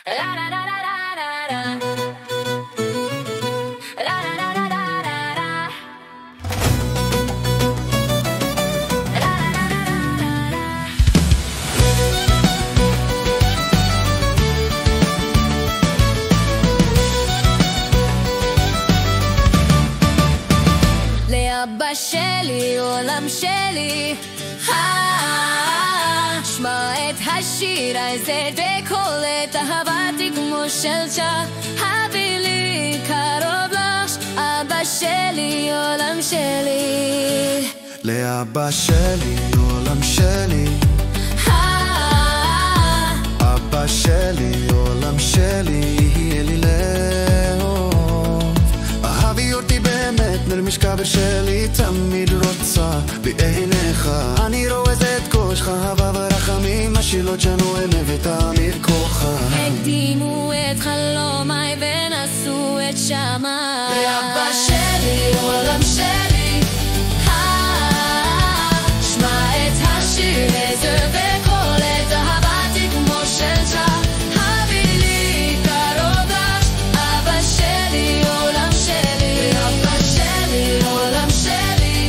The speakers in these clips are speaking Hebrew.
לאבא שלי, עולם שלי, שמע את השיר הזה בקול, את אהבתי כמו שלשה, הביא לי קרוב לך, אבא שלי, עולם שלי. לאבא שלי, עולם שלי, אבא שלי, עולם שלי, יהיה לי לאהוב. אהבי אותי באמת, נרמיש כבר שלי, תמיד רוצה בעיניך. אני רואה זה את כושך, אהבה ורחמים, השאלות שלנו אלה ותמיד כוחה. הקדימו את חלומי ונשאו את שמי. לאבא שלי, עולם שלי, שמע את השיר הזה בקול, את אהבתי כמו שלשה, הביא לי קרוב לך, אבא שלי, עולם שלי, אבא שלי, עולם שלי.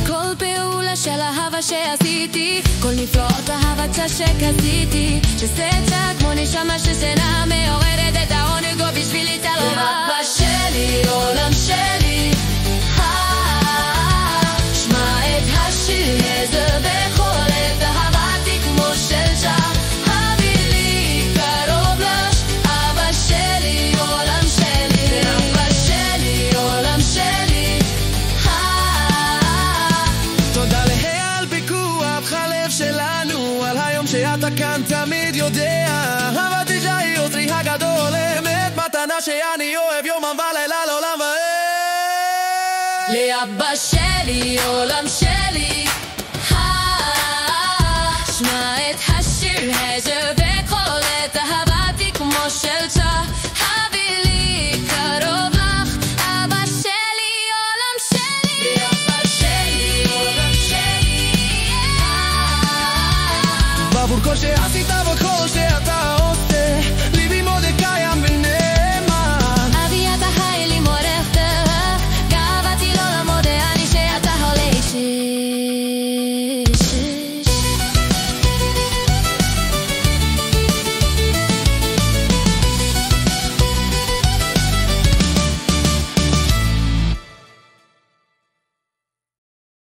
כל פעולה של אהבה שעשיתי, כל נפלאות אהבתה שכזיתי, שסצה כמו נשמה ששינה מעוררת את העונג או בשבילי תלומה. לאבא שלי, עולם שלי, שמע את השיר הזה בקול, את אהבתי כמו שלשה, הביא לי קרוב לך, אבא שלי, עולם שלי, אבא שלי, עולם שלי. תודה להי על פיקוח הלב שלנו, על היום שאתה כאן תמיד יודע. אהבתי שהיא עוזרי הגדול, אמת מתנה שאני אוהב יומם ולילה לעולם ועד. לאבא שלי, עולם שלי, שמע את השיר הזה בקול, את אהבתי כמו שלשה, הביא לי קרוב לך, אבא שלי, עולם שלי, אבא שלי, עולם שלי. בעבור כל שעשית